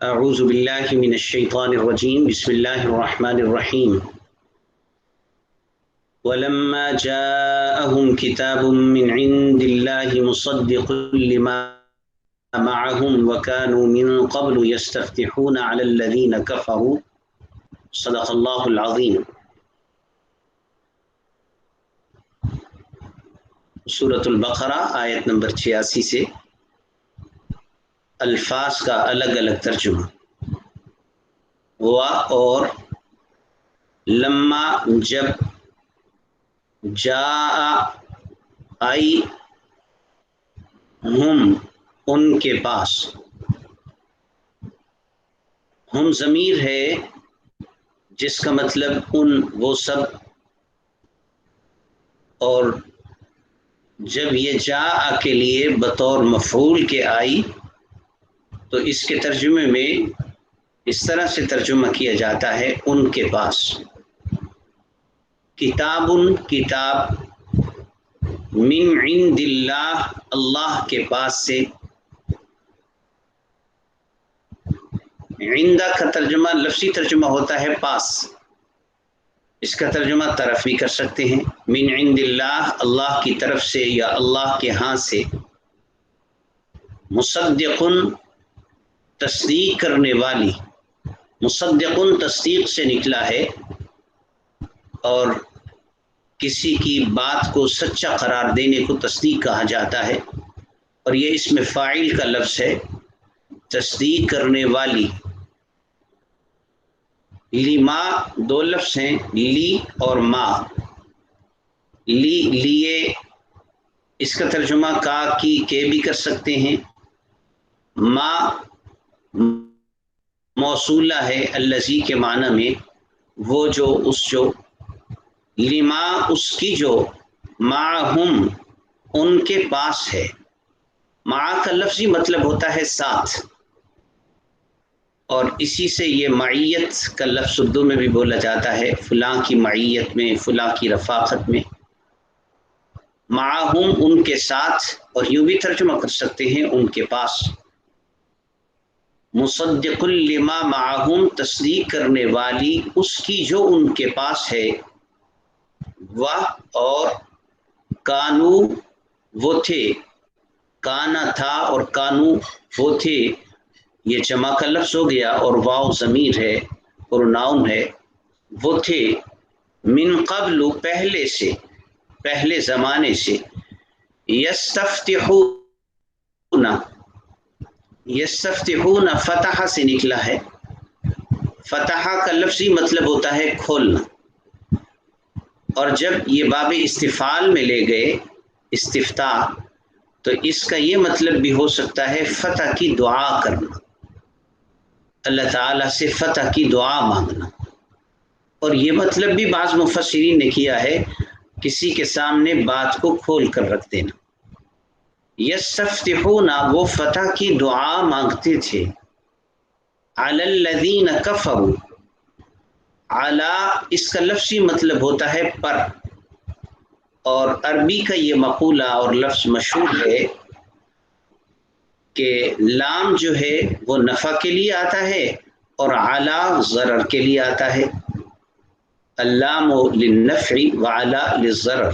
اعوذ باللہ من الشیطان الرجیم بسم اللہ الرحمن الرحیم ولما جاءهم كتاب من عند الله مصدق لما معهم وكانوا من قبل يستفتحون على الذين كفروا صدق اللہ العظیم۔ سورۃ البقرہ آیت نمبر 86 سے الفاظ کا الگ الگ ترجمہ۔ ہوا اور لما جب، جاء آئی، ہم ان کے پاس، ہم ضمیر ہے جس کا مطلب ان وہ سب، اور جب یہ جاء کے لیے بطور مفعول کے آئی تو اس کے ترجمے میں اس طرح سے ترجمہ کیا جاتا ہے ان کے پاس۔ کتاب کتاب، من عند اللہ اللہ کے پاس سے۔ عندہ کا ترجمہ لفظی ترجمہ ہوتا ہے پاس، اس کا ترجمہ طرف بھی کر سکتے ہیں، من عند اللہ اللہ کی طرف سے یا اللہ کے ہاں سے۔ مصدقن تصدیق کرنے والی، مصدقن تصدیق سے نکلا ہے اور کسی کی بات کو سچا قرار دینے کو تصدیق کہا جاتا ہے، اور یہ اس میں فاعل کا لفظ ہے، تصدیق کرنے والی۔ لما دو لفظ ہیں، لی اور ما۔ لیے اس کا ترجمہ کا کی کے بھی کر سکتے ہیں۔ ما موصولہ ہے الذی کے معنی میں، وہ جو اس جو، لما اس کی جو، معہم ان کے پاس ہے۔ مع کا لفظی مطلب ہوتا ہے ساتھ، اور اسی سے یہ معیت کا لفظ اردو میں بھی بولا جاتا ہے، فلاں کی معیت میں، فلاں کی رفاقت میں۔ معہم ان کے ساتھ، اور یوں بھی ترجمہ کر سکتے ہیں ان کے پاس۔ مصدق لما معہم تصدیق کرنے والی اس کی جو ان کے پاس ہے۔ وہ اور کانو وہ تھے، کانا تھا اور کانو وہ تھے، یہ جمع کا لفظ ہو گیا اور واو ضمیر ہے اور ناؤن ہے۔ وہ تھے من قبل پہلے سے، پہلے زمانے سے، یستفتحون فتح سے نکلا ہے۔ فتح کا لفظی مطلب ہوتا ہے کھولنا، اور جب یہ باب استفعال میں لے گئے استفتاح، تو اس کا یہ مطلب بھی ہو سکتا ہے فتح کی دعا کرنا، اللہ تعالیٰ سے فتح کی دعا مانگنا، اور یہ مطلب بھی بعض مفسرین نے کیا ہے کسی کے سامنے بات کو کھول کر رکھ دینا۔ یستفتحون وہ فتح کی دعا مانگتے تھے، علی الذین کفروا، علی اس کا لفظی مطلب ہوتا ہے پر، اور عربی کا یہ مقولہ اور لفظ مشہور ہے کہ لام جو ہے وہ نفع کے لیے آتا ہے اور علی ضرر کے لیے آتا ہے، اللام للنفع وعلی للضرر۔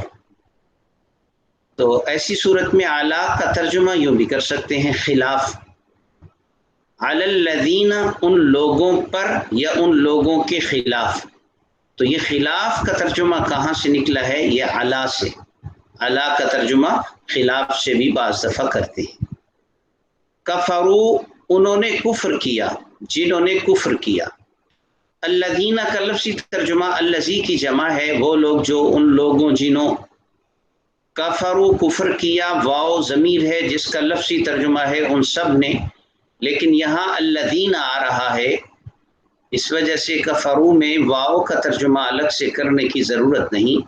تو ایسی صورت میں اعلی کا ترجمہ یوں بھی کر سکتے ہیں خلاف، علی الذین ان لوگوں پر یا ان لوگوں کے خلاف۔ تو یہ خلاف کا ترجمہ کہاں سے نکلا ہے؟ یہ اعلی سے، اعلی کا ترجمہ خلاف سے بھی بعض دفعہ کرتے ہیں۔ کفرو انہوں نے کفر کیا، جنہوں نے کفر کیا۔ الذین کا لفظی ترجمہ الذی کی جمع ہے، وہ لوگ جو، ان لوگوں جنہوں، کفرو کفر کیا، واو ضمیر ہے جس کا لفظی ترجمہ ہے ان سب نے، لیکن یہاں الذین آ رہا ہے، اس وجہ سے کفرو میں واو کا ترجمہ الگ سے کرنے کی ضرورت نہیں،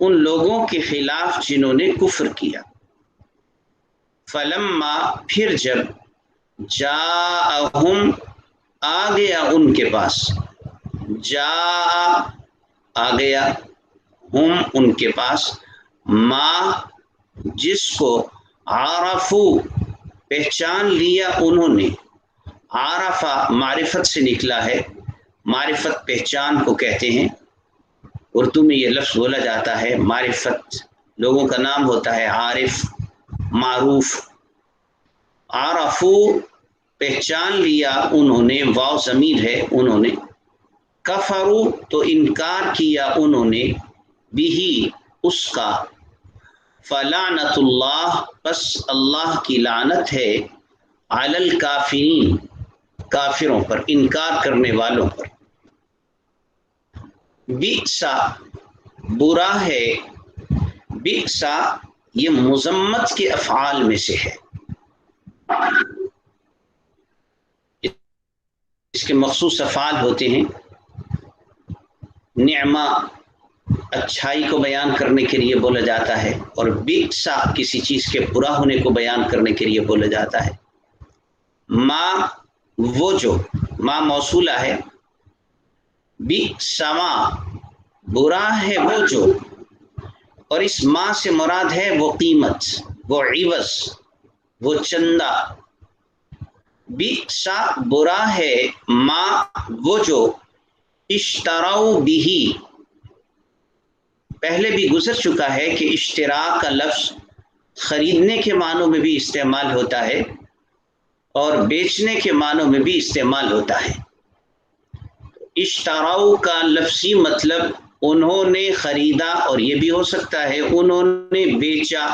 ان لوگوں کے خلاف جنہوں نے کفر کیا۔ فلما پھر جب، جاءہم آ گیا ان کے پاس، جاء آ گیا، ہم ان کے پاس، ما جس کو عرفو پہچان لیا انہوں نے، عارفہ معرفت سے نکلا ہے، معرفت پہچان کو کہتے ہیں، اردو میں یہ لفظ بولا جاتا ہے معرفت، لوگوں کا نام ہوتا ہے عارف، معروف۔ عارفو پہچان لیا انہوں نے، واو ضمیر ہے انہوں نے، کفرو تو انکار کیا انہوں نے، بھی اس کا، فلعنت اللہ پس اللہ کی لعنت ہے، علی الکافرین کافروں پر، انکار کرنے والوں پر۔ بئسا برا ہے، بئسا یہ مذمت کے افعال میں سے ہے، اس کے مخصوص افعال ہوتے ہیں، نعمہ اچھائی کو بیان کرنے کے لیے بولا جاتا ہے، اور بئسا کسی چیز کے برا ہونے کو بیان کرنے کے لیے بولا جاتا ہے۔ ما وہ جو، ما موصولہ ہے، بئسا ما برا ہے وہ جو، اور اس ما سے مراد ہے وہ قیمت، وہ عوض، وہ چندہ۔ بئسا برا ہے، ما وہ جو، اشتراؤ بھی پہلے بھی گزر چکا ہے کہ اشترا کا لفظ خریدنے کے معنوں میں بھی استعمال ہوتا ہے اور بیچنے کے معنوں میں بھی استعمال ہوتا ہے۔ اشتراؤ کا لفظی مطلب انہوں نے خریدا، اور یہ بھی ہو سکتا ہے انہوں نے بیچا،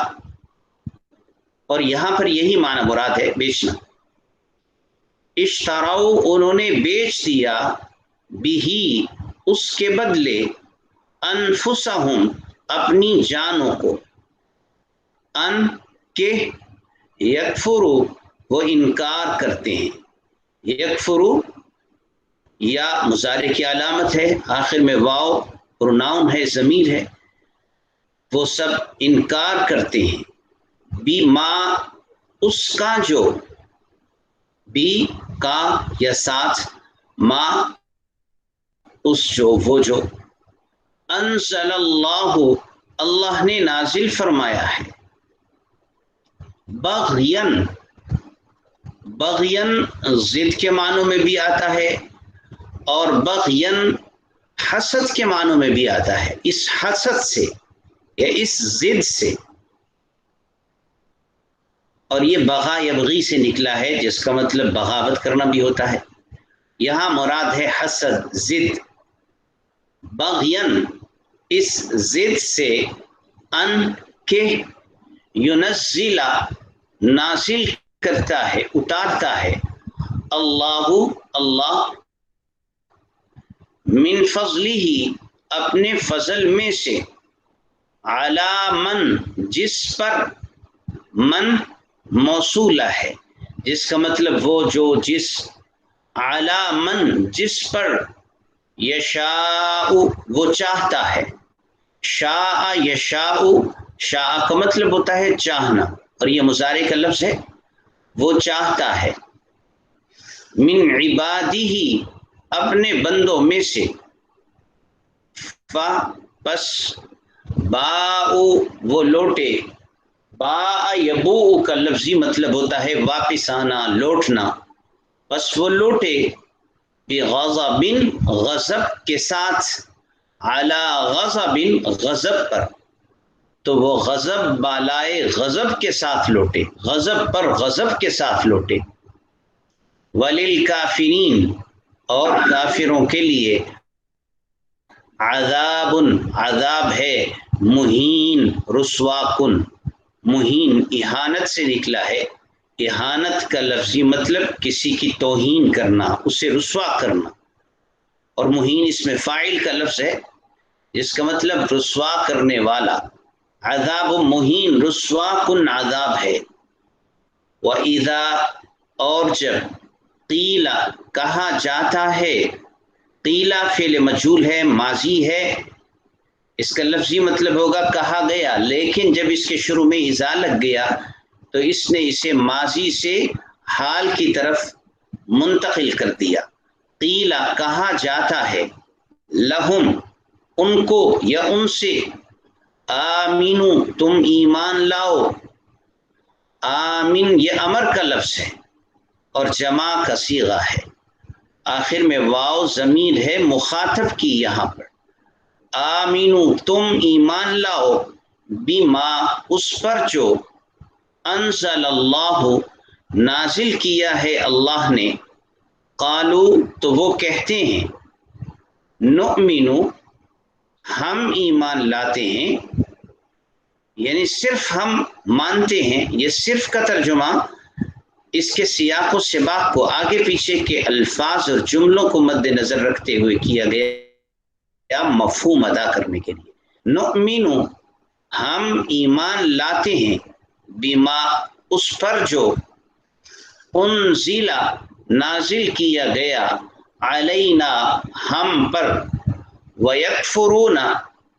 اور یہاں پر یہی معنی مراد ہے، بیچنا۔ اشتراؤ انہوں نے بیچ دیا، بھی اس کے بدلے، انفسہم اپنی جانوں کو، ان کے یکفرو وہ انکار کرتے ہیں، یکفرو یا مضارع کی علامت ہے، آخر میں واو پروناؤن ہے، ضمیر ہے، وہ سب انکار کرتے ہیں، بی ما اس کا جو، بی کا یا ساتھ، ما اس جو وہ جو، انزل اللہ اللہ نے نازل فرمایا ہے، بغین بغین ضد کے معنوں میں بھی آتا ہے، اور بغین حسد کے معنوں میں بھی آتا ہے، اس حسد سے یا اس ضد سے، اور یہ بغا یبغی سے نکلا ہے جس کا مطلب بغاوت کرنا بھی ہوتا ہے، یہاں مراد ہے حسد، ضد۔ بغین اس ضد سے، ان کے، ینزل نازل کرتا ہے، اتارتا ہے، اللہ اللہ، من فضلہ اپنے فضل میں سے، علی من جس پر، من موصولہ ہے جس کا مطلب وہ جو، جس، علی من جس پر، یشاء وہ چاہتا ہے، شاء یشاء، شاء کا مطلب ہوتا ہے چاہنا، اور یہ مضارع کا لفظ ہے، وہ چاہتا ہے، من عبادہ اپنے بندوں میں سے، پس باء وہ لوٹے، باء یبوء کا لفظی مطلب ہوتا ہے واپس آنا، لوٹنا، پس وہ لوٹے، بغضب غضب کے ساتھ، علی غضب غضب پر، تو وہ غضب بالائے غضب کے ساتھ لوٹے، غضب پر غضب کے ساتھ لوٹے، وللکافرین اور کافروں کے لیے، عذاب عذاب ہے، مہین رسوا کن، مہین اہانت سے نکلا ہے، اہانت کا لفظی مطلب کسی کی توہین کرنا، اسے رسوا کرنا، اور مہین اس میں فاعل کا لفظ ہے جس کا مطلب رسوا کرنے والا، عذاب مہین رسوا کن عذاب ہے۔ وَإِذَا اور جب، قیل کہا جاتا ہے، قیل فعل مجہول ہے، ماضی ہے، اس کا لفظی مطلب ہوگا کہا گیا، لیکن جب اس کے شروع میں اذا لگ گیا تو اس نے اسے ماضی سے حال کی طرف منتقل کر دیا۔ قیل کہا جاتا ہے، لہم ان کو یا ان سے، آمینو تم ایمان لاؤ، آمین یہ امر کا لفظ ہے، اور جمع کا صیغہ ہے، آخر میں واو ضمیر ہے مخاطب کی یہاں پر۔ آمینو تم ایمان لاؤ، بما اس پر جو انزل اللہ نازل کیا ہے اللہ نے، قالو تو وہ کہتے ہیں، نؤمنو ہم ایمان لاتے ہیں، یعنی صرف ہم مانتے ہیں۔ یہ صرف کا ترجمہ اس کے سیاق و سباق کو، آگے پیچھے کے الفاظ اور جملوں کو مد نظر رکھتے ہوئے کیا گیا مفہوم ادا کرنے کے لیے۔ نؤمنو ہم ایمان لاتے ہیں، بما اس پر جو انزلا نازل کیا گیا، علینا ہم پر، ویکفرون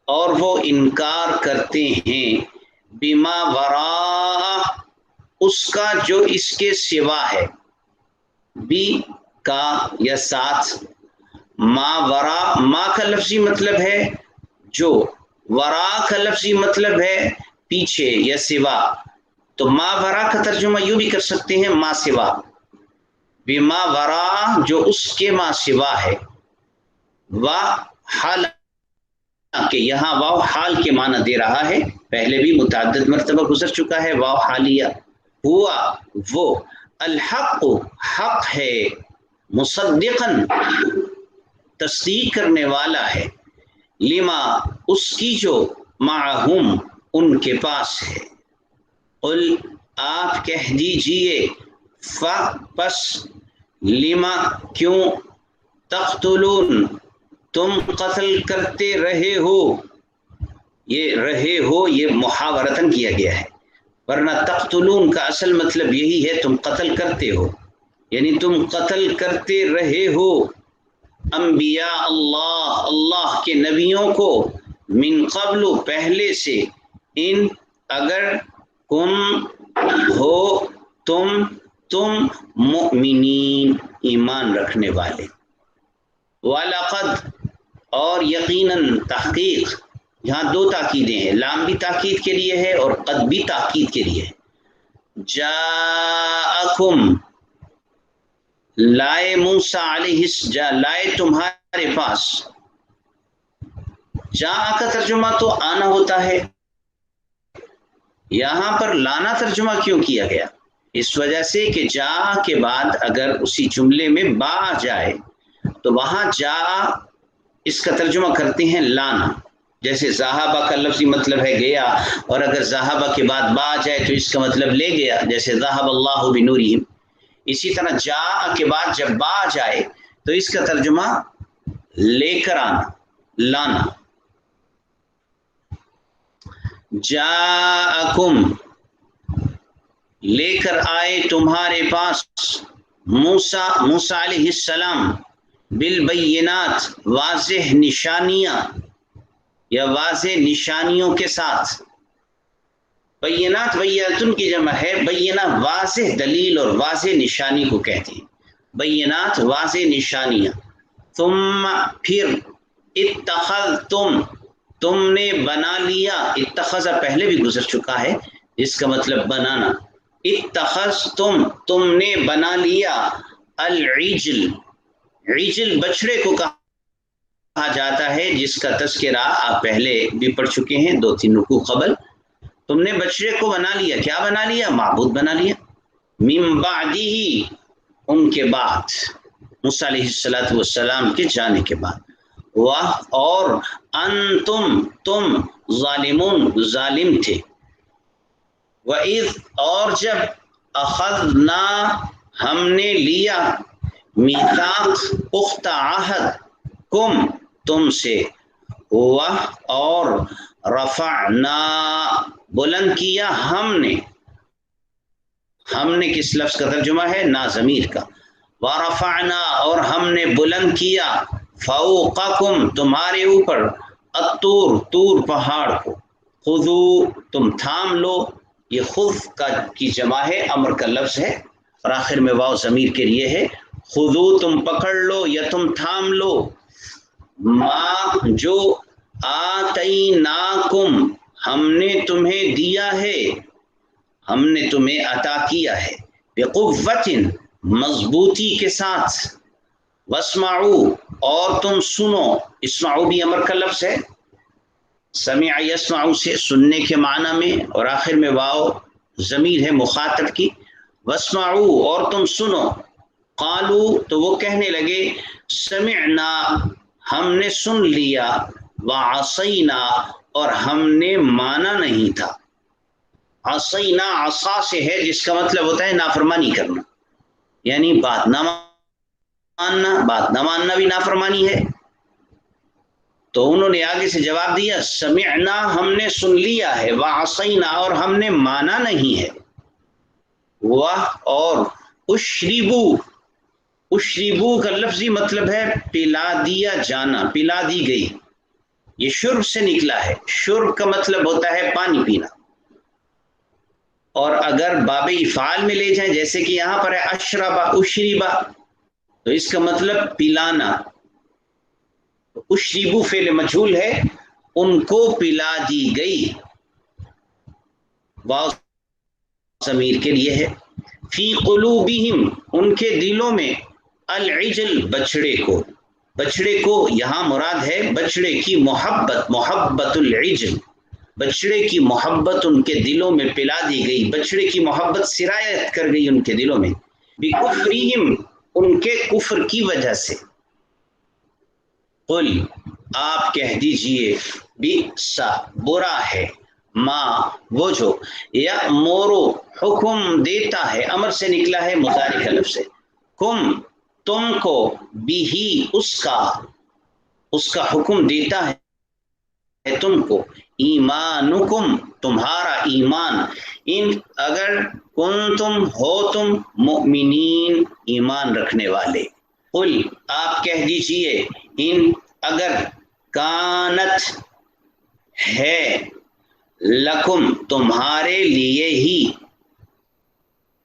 اور وہ انکار کرتے ہیں، بما وراء اس کا جو اس کے سوا ہے، بی کا یا ساتھ، ما ورا ما کا لفظی مطلب ہے جو، ورا کا لفظی مطلب ہے پیچھے یا سوا، تو ما ورا کا ترجمہ یوں بھی کر سکتے ہیں ما سوا، بما ورا جو اس کے ما سوا ہے، وا حال کہ یہاں واو حال کے معنی دے رہا ہے، پہلے بھی متعدد مرتبہ گزر چکا ہے واو حالیہ۔ ہوا وہ، الحق حق ہے، مصدقاً تصدیق کرنے والا ہے، لما اس کی جو، معہم ان کے پاس ہے۔ قل آپ کہہ دیجئے، پس لما کیوں، تقتلون تم قتل کرتے رہے ہو، یہ رہے ہو یہ محاورتاً کیا گیا ہے، ورنہ تقتلون کا اصل مطلب یہی ہے تم قتل کرتے ہو، یعنی تم قتل کرتے رہے ہو انبیاء اللہ، اللہ کے نبیوں کو، من قبل پہلے سے، ان اگر، کم ہو تم مؤمنین ایمان رکھنے والے، وَلَقَدْ اور یقیناً تحقیق، یہاں دو تاکیدیں ہیں، لام بھی تاکید کے لیے ہے اور قد بھی تاکید کے لیے ہے۔ جاءکم لائے موسیٰ علیہ لائے تمہارے پاس، جاء کا ترجمہ تو آنا ہوتا ہے، یہاں پر لانا ترجمہ کیوں کیا گیا؟ اس وجہ سے کہ جاء کے بعد اگر اسی جملے میں با آ جائے تو وہاں جاء اس کا ترجمہ کرتے ہیں لانا، جیسے ذہابہ کا لفظی مطلب ہے گیا، اور اگر ذہابہ کے بعد با آ جائے تو اس کا مطلب لے گیا، جیسے ذہب اللہ بنورہم۔ اسی طرح جاء کے بعد جب با آ جائے تو اس کا ترجمہ لے کر آنا، لانا۔ جاءکم لے کر آئے تمہارے پاس، موسیٰ علیہ السلام، بالبینات واضح نشانیاں یا واضح نشانیوں کے ساتھ۔ بینات بیناتن کی جمع ہے، بینہ واضح دلیل اور واضح نشانی کو کہتے ہیں، بینات واضح نشانیاں۔ ثم پھر، اتخذتم تم نے بنا لیا، اتخذ پہلے بھی گزر چکا ہے جس کا مطلب بنانا، اتخذتم تم نے بنا لیا، العجل عجل بچڑے کو کہا جاتا ہے، جس کا تذکرہ آپ پہلے بھی پڑھ چکے ہیں 2-3 رکوع قبل۔ تم نے بچڑے کو بنا لیا، کیا بنا لیا؟ معبود بنا لیا، من بعدہ ان کے بعد، موسیٰ علیہ السلام کے جانے کے بعد، اور انتم تم ظالمون ظالم تھے، وَإِذْ اور جب اخذنا ہم نے لیا، میثاق پختہ عہد، کم تم سے، اور رفعنا بلند کیا ہم نے کس لفظ کا ترجمہ ہے؟ نا ضمیر کا، ورفعنا اور ہم نے بلند کیا، فوقکم تمہارے اوپر، الطور طور پہاڑ کو، خذو تم تھام لو، یہ خذ کی جمع ہے، امر کا لفظ ہے اور آخر میں واو ضمیر کے لیے ہے، خذو تم پکڑ لو یا تم تھام لو، ما جو آتیناکم ہم نے تمہیں دیا ہے، ہم نے تمہیں عطا کیا ہے، بقوۃ مضبوطی کے ساتھ، واسمعوا اور تم سنو، اسمعوا بھی امر کا لفظ ہے، سمع یسمع سے سننے کے معنی میں، اور آخر میں واو ضمیر ہے مخاطب کی، واسمعوا اور تم سنو، قالوا تو وہ کہنے لگے، سمعنا ہم نے سن لیا، وعصینا اور ہم نے مانا نہیں تھا۔ عصینا عصا سے ہے جس کا مطلب ہوتا ہے نافرمانی کرنا، یعنی بات نہ ماننا، بات نہ ماننا بھی نافرمانی ہے۔ تو انہوں نے آگے سے جواب دیا، سمعنا ہم نے سن لیا ہے، وعصینا اور ہم نے مانا نہیں ہے۔ وہ اور اشربو، اشربو کا لفظی مطلب ہے پلا دیا جانا، پلا دی گئی، یہ شرب سے نکلا ہے۔ شرب کا مطلب ہوتا ہے پانی پینا، اور اگر باب افعال میں لے جائیں جیسے کہ یہاں پر ہے اشربا اشربا، تو اس کا مطلب پلانا۔ اشربو فعل مجھول ہے، ان کو پلا دی گئی، واو ضمیر کے لیے ہے۔ فی قلوبہم ان کے دلوں میں، العجل بچڑے کو، بچڑے کو یہاں مراد ہے بچڑے کی محبت، محبت العجل، بچڑے کی محبت ان کے دلوں میں پلا دی گئی، بچڑے کی محبت سرایت کر گئی ان کے دلوں میں، بکفرہم ان کے کفر کی وجہ سے۔ قل آپ کہہ دیجئے، بئس برا ہے، ما وہ جو، یأمر حکم دیتا ہے، امر سے نکلا ہے مضارع کا لفظ ہے، کم تم کو، بھی اس کا حکم دیتا ہے تم کو، ایمانکم تمہارا ایمان، ان اگر کنتم ہو تم مؤمنین ایمان رکھنے والے۔ قل آپ کہہ دیجئے، ان اگر کانت ہے، لکم تمہارے لیے ہی،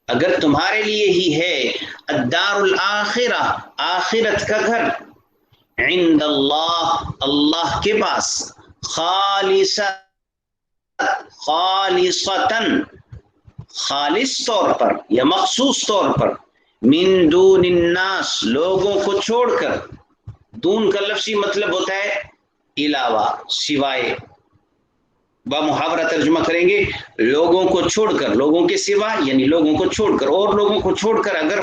اگر تمہارے لیے ہی ہے، الدار الآخرہ آخرت کا گھر، عند اللہ اللہ کے پاس، خالصتاً خالص طور پر یا مخصوص طور پر، من دون الناس لوگوں کو چھوڑ کر، دون کا لفظی مطلب ہوتا ہے علاوہ، سوائے، بمحاورہ ترجمہ کریں گے لوگوں کو چھوڑ کر، لوگوں کے سوا یعنی لوگوں کو چھوڑ کر، اور لوگوں کو چھوڑ کر اگر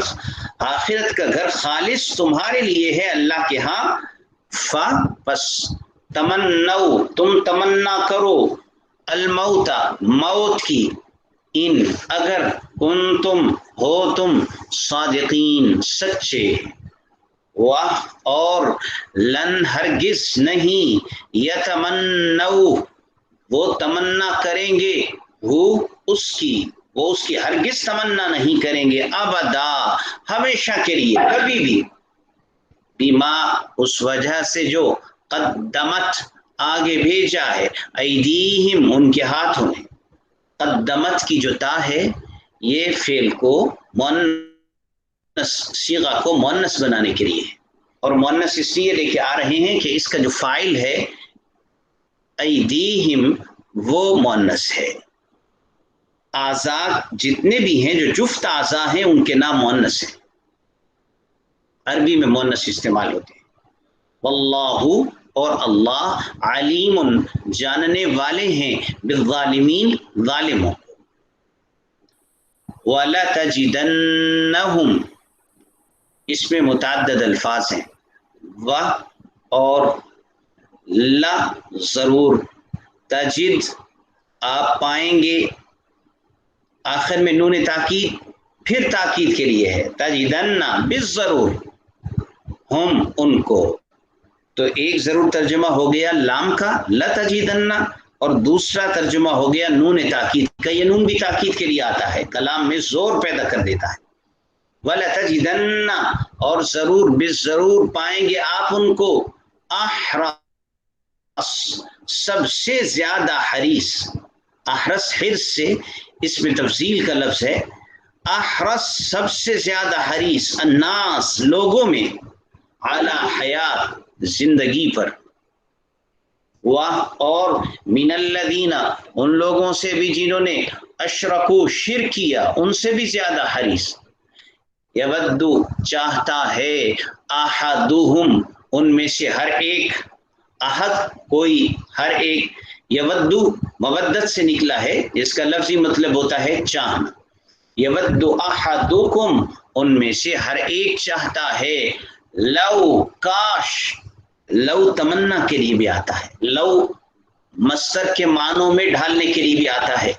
آخرت کا گھر خالص تمہارے لیے ہے اللہ کے ہاں، پس تمنو تم تمنا کرو، الموت موت کی، ان اگر کنتم ہو تم صادقین سچے، اور لن ہرگز نہیں، یتمنو وہ تمنا کریں گے، وہ اس کی ہرگز تمنا نہیں کریں گے، ابدا ہمیشہ کے لیے، کبھی بھی، بما اس وجہ سے جو، قدمت آگے بھیجا ہے، ایدیہم ان کے ہاتھوں نے، قدمت کی جو تا ہے یہ فعل کو مؤنث صیغہ کو مؤنث بنانے کے لیے ہے، اور مؤنث اس لیے لے کے آ رہے ہیں کہ اس کا جو فاعل ہے ایدیہم وہ مؤنث ہے، اعضاء جتنے بھی ہیں جو جفت اعضاء ہیں ان کے نام مؤنث ہیں، عربی میں مؤنث استعمال ہوتے ہیں۔ واللہ اور اللہ علیم جاننے والے ہیں، بالظالمین ظالموں، وَلَتَجِدَنَّهُمْ اس میں متعدد الفاظ ہیں، و اور لا ضرور، تجد آپ پائیں گے، آخر میں نون تاکید پھر تاکید کے لیے ہے، تجدن بالضرور، ہم ان کو، تو ایک ضرور ترجمہ ہو گیا لام کا لتجدن، اور دوسرا ترجمہ ہو گیا نون تاکید کا، یہ نون بھی تاکید کے لیے آتا ہے، کلام میں زور پیدا کر دیتا ہے، وَلَتَجِدَنَّ اور ضرور بالضرور پائیں گے آپ ان کو، احرص سب سے زیادہ حریص، احرص حرص سے اس میں تفضیل کا لفظ ہے، احرص سب سے زیادہ حریص، الناس لوگوں میں، علی حیات زندگی پر، اور من الذین ان لوگوں سے بھی جنہوں نے اشرکو شرک کیا، ان سے بھی زیادہ حریص، یودو چاہتا ہے، احدہم ان میں سے ہر ایک، احد کوئی، ہر ایک، یودو مودت سے نکلا ہے جس کا لفظی مطلب ہوتا ہے چاہنا، یودو احدکم ان میں سے ہر ایک چاہتا ہے، لو کاش، لو تمنا کے لیے بھی آتا ہے، لو مصدر کے معنوں میں ڈھالنے کے لیے بھی آتا ہے،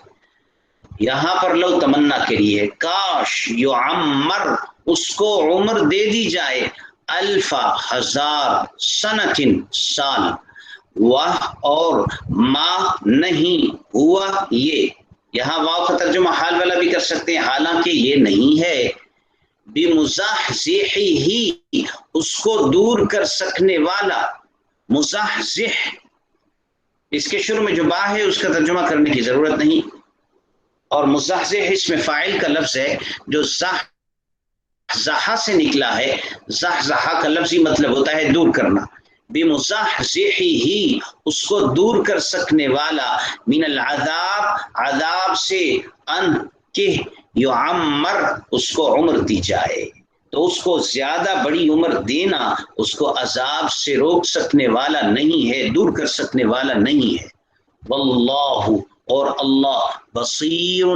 یہاں پر لو تمنا کے لیے، کاش یعمر اس کو عمر دے دی جائے، الفا ہزار، سنتن سال، وہ اور ما نہیں، ہوا یہ، یہاں واو کا ترجمہ حال والا بھی کر سکتے ہیں، حالانکہ یہ نہیں ہے، بمزحزحہ اس کو دور کر سکنے والا، مزحزح اس کے شروع میں جو با ہے اس کا ترجمہ کرنے کی ضرورت نہیں، اور مزحزح اس میں فاعل کا لفظ ہے جو زحزحہ سے نکلا ہے، زحزحہ کا لفظی مطلب ہوتا ہے دور کرنا، بمزحزحہ اس کو دور کر سکنے والا، من العذاب عذاب سے، ان کہ یعمر اس کو عمر دی جائے، تو اس کو زیادہ بڑی عمر دینا اس کو عذاب سے روک سکنے والا نہیں ہے، دور کر سکنے والا نہیں ہے، واللہ اور اللہ بصیر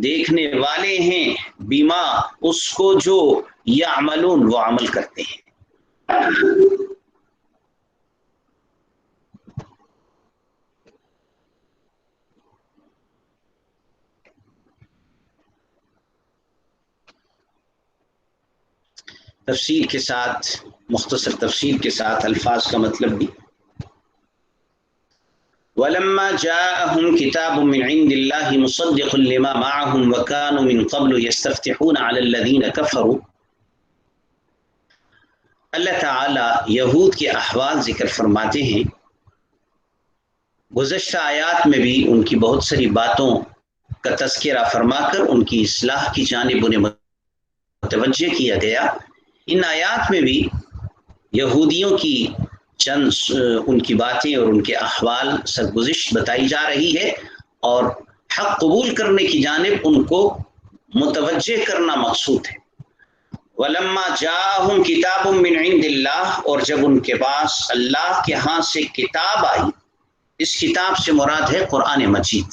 دیکھنے والے ہیں، بما اس کو جو یعملون وہ عمل کرتے ہیں۔ تفسیر کے ساتھ، مختصر تفسیر کے ساتھ الفاظ کا مطلب بھی، وَلَمَّا جَاءَهُمْ كِتَابٌ مِّنْ عِندِ اللَّهِ مُصَدِّقٌ لِمَا مَعَهُمْ وَكَانُوا مِنْ قَبْلُ يَسْتَفْتِحُونَ عَلَى الَّذِينَ كَفَرُوا، اللہ تعالیٰ یہود کے احوال ذکر فرماتے ہیں، گزشتہ آیات میں بھی ان کی بہت ساری باتوں کا تذکرہ فرما کر ان کی اصلاح کی جانب انہیں متوجہ کیا گیا، ان آیات میں بھی یہودیوں کی چند ان کی باتیں اور ان کے احوال سرگزشت بتائی جا رہی ہے، اور حق قبول کرنے کی جانب ان کو متوجہ کرنا مقصود ہے۔ وَلَمَّا جَاءَهُمْ كِتَابٌ مِّنْ عِندِ اللَّهِ اور جب ان کے پاس اللہ کے ہاں سے کتاب آئی، اس کتاب سے مراد ہے قرآن مجید،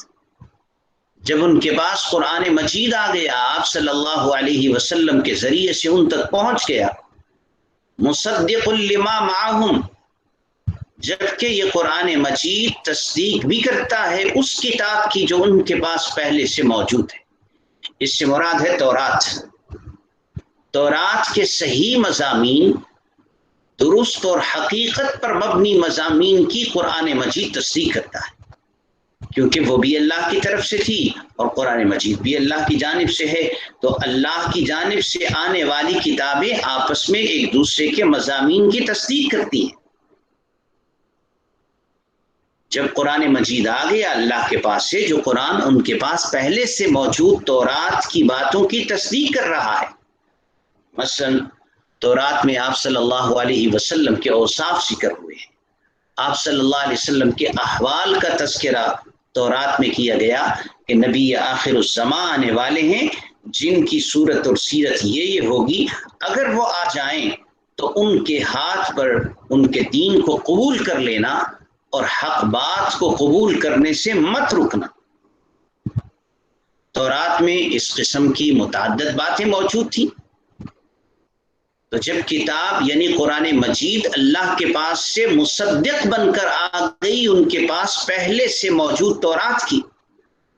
جب ان کے پاس قرآن مجید آ گیا، آپ صلی اللہ علیہ وسلم کے ذریعے سے ان تک پہنچ گیا، مصدق لما معہم، جبکہ یہ قرآن مجید تصدیق بھی کرتا ہے اس کتاب کی جو ان کے پاس پہلے سے موجود ہے، اس سے مراد ہے تورات، تورات کے صحیح مضامین، درست اور حقیقت پر مبنی مضامین کی قرآن مجید تصدیق کرتا ہے، کیونکہ وہ بھی اللہ کی طرف سے تھی اور قرآن مجید بھی اللہ کی جانب سے ہے، تو اللہ کی جانب سے آنے والی کتابیں آپس میں ایک دوسرے کے مضامین کی تصدیق کرتی ہیں۔ جب قرآن مجید آ گیا اللہ کے پاس سے، جو قرآن ان کے پاس پہلے سے موجود تورات کی باتوں کی تصدیق کر رہا ہے، مثلا تورات میں آپ صلی اللہ علیہ وسلم کے اوصاف ذکر ہوئے ہیں، آپ صلی اللہ علیہ وسلم کے احوال کا تذکرہ تورات میں کیا گیا کہ نبی آخر الزمان آنے والے ہیں جن کی صورت اور سیرت یہ ہوگی، اگر وہ آ جائیں تو ان کے ہاتھ پر ان کے دین کو قبول کر لینا اور حق بات کو قبول کرنے سے مت رکنا۔ تورات میں اس قسم کی متعدد باتیں موجود تھیں، تو جب کتاب یعنی قرآن مجید اللہ کے پاس سے مصدق بن کر آ گئی ان کے پاس پہلے سے موجود تورات کی،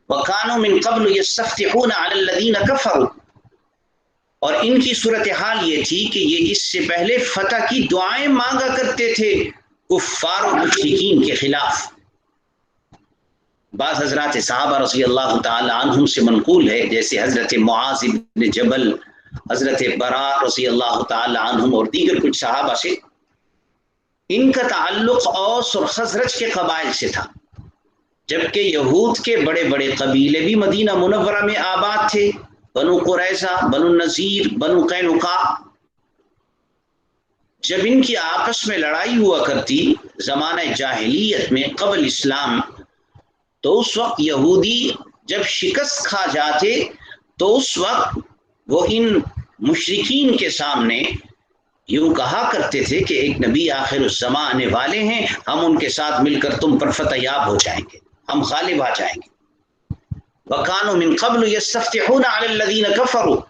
وَكَانُوا مِن قَبْلُ يَسْتَفْتِحُونَ عَلَى الَّذِينَ كَفَرُوا، اور ان کی صورتحال یہ تھی کہ یہ اس سے پہلے فتح کی دعائیں مانگا کرتے تھے کفار و مشرکین کے خلاف۔ بعض حضرات صحابہ رضی اللہ تعالی عنہم سے منقول ہے، جیسے حضرت معاذ بن جبل، حضرت براء رضی اللہ تعالی عنہم اور دیگر کچھ صحابہ سے، ان کا تعلق اوس اور خزرج کے قبائل سے تھا، جبکہ یہود کے بڑے بڑے قبیلے بھی مدینہ منورہ میں آباد تھے، بنو قریظہ، بنو نذیر، بنو قینقاع۔ جب ان کی آپس میں لڑائی ہوا کرتی زمانہ جاہلیت میں قبل اسلام، تو اس وقت یہودی جب شکست کھا جاتے تو اس وقت وہ ان مشرکین کے سامنے یوں کہا کرتے تھے کہ ایک نبی آخر الزماں آنے والے ہیں، ہم ان کے ساتھ مل کر تم پر فتح یاب ہو جائیں گے، ہم غالب آ جائیں گے۔ وَكَانُوا مِن قَبْلُ يَسْتَفْتِحُونَ عَلَى الَّذِينَ كَفَرُوا،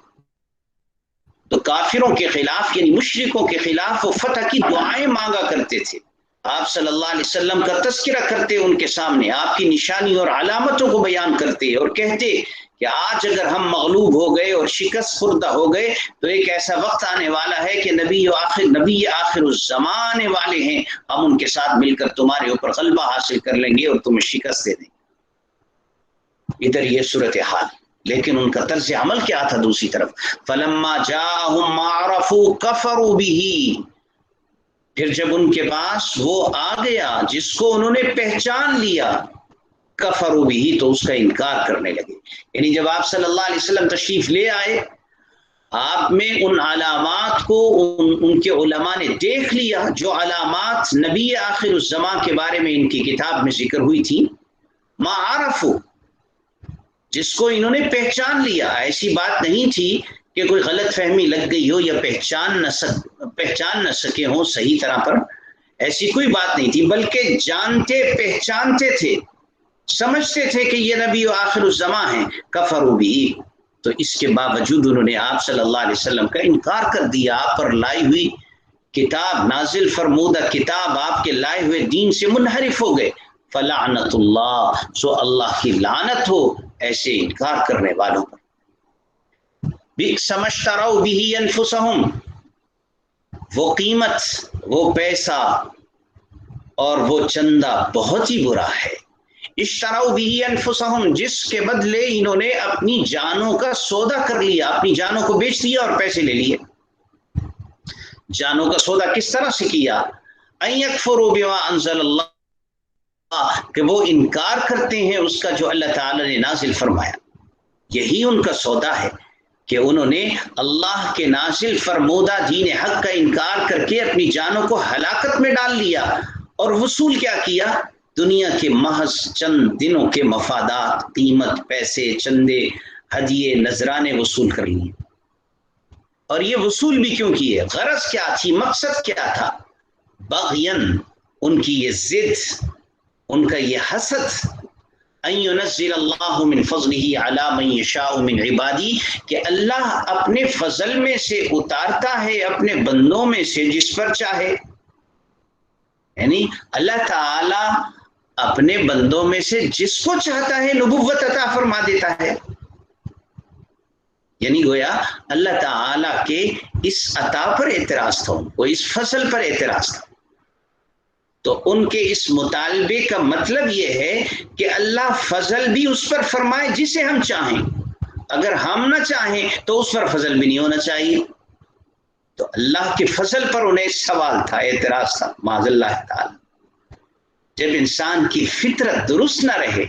تو کافروں کے خلاف یعنی مشرکوں کے خلاف وہ فتح کی دعائیں مانگا کرتے تھے۔ آپ صلی اللہ علیہ وسلم کا تذکرہ کرتے ان کے سامنے، آپ کی نشانی اور علامتوں کو بیان کرتے اور کہتے کہ آج اگر ہم مغلوب ہو گئے اور شکست خوردہ ہو گئے تو ایک ایسا وقت آنے والا ہے کہ نبی آخر الزمان آنے والے ہیں، ہم ان کے ساتھ مل کر تمہارے اوپر غلبہ حاصل کر لیں گے اور تمہیں شکست دے دیں گے۔ ادھر یہ صورتحال، لیکن ان کا طرز عمل کیا تھا دوسری طرف؟ فَلَمَّا جَاءَهُم مَّا عَرَفُوا كَفَرُوا بِهِ، پھر جب ان کے پاس وہ آ گیا جس کو انہوں نے پہچان لیا، کفروا بھی، تو اس کا انکار کرنے لگے۔ یعنی جب آپ صلی اللہ علیہ وسلم تشریف لے آئے، آپ میں ان علامات کو ان کے علماء نے دیکھ لیا، جو علامات نبی آخر الزماں کے بارے میں ان کی کتاب میں ذکر ہوئی تھی، ما عرفوا، جس کو انہوں نے پہچان لیا۔ ایسی بات نہیں تھی کہ کوئی غلط فہمی لگ گئی ہو یا پہچان نہ سکے ہوں صحیح طرح پر، ایسی کوئی بات نہیں تھی، بلکہ جانتے پہچانتے تھے، سمجھتے تھے کہ یہ نبی و آخر الزماں ہیں۔ کفروا بھی، تو اس کے باوجود انہوں نے آپ صلی اللہ علیہ وسلم کا انکار کر دیا، آپ پر لائی ہوئی کتاب، نازل فرمودہ کتاب، آپ کے لائے ہوئے دین سے منحرف ہو گئے۔ فلعنت اللہ، سو اللہ کی لعنت ہو ایسے انکار کرنے والوں پر۔ بئس ما اشتروا به انفسهم، وہ قیمت، وہ پیسہ اور وہ چندہ بہت ہی برا ہے۔ اشتروا به انفسهم، جس کے بدلے انہوں نے اپنی جانوں کا سودا کر لیا، اپنی جانوں کو بیچ دیا اور پیسے لے لیے۔ جانوں کا سودا کس طرح سے کیا؟ ان یکفروا بما انزل اللہ، کہ وہ انکار کرتے ہیں اس کا جو اللہ تعالی نے نازل فرمایا۔ یہی ان کا سودا ہے کہ انہوں نے اللہ کے نازل فرمودہ دین حق کا انکار کر کے اپنی جانوں کو ہلاکت میں ڈال لیا، اور وصول کیا کیا؟ دنیا کے محض چند دنوں کے مفادات، قیمت، پیسے، چندے، ہدیے، نذرانے وصول کر لیے۔ اور یہ وصول بھی کیوں کیے؟ غرض کیا تھی؟ مقصد کیا تھا؟ بغین، ان کی یہ ضد، ان کا یہ حسد، ان ينزل اللہ من فضلہ علی من یشاء من عبادی، کہ اللہ اپنے فضل میں سے اتارتا ہے اپنے بندوں میں سے جس پر چاہے۔ یعنی اللہ تعالی اپنے بندوں میں سے جس کو چاہتا ہے نبوت عطا فرما دیتا ہے۔ یعنی گویا اللہ تعالی کے اس عطا پر اعتراض تھا، وہ اس فضل پر اعتراض تھا۔ تو ان کے اس مطالبے کا مطلب یہ ہے کہ اللہ فضل بھی اس پر فرمائے جسے ہم چاہیں، اگر ہم نہ چاہیں تو اس پر فضل بھی نہیں ہونا چاہیے۔ تو اللہ کے فضل پر انہیں سوال تھا، اعتراض تھا، معاذ اللہ تعالی۔ جب انسان کی فطرت درست نہ رہے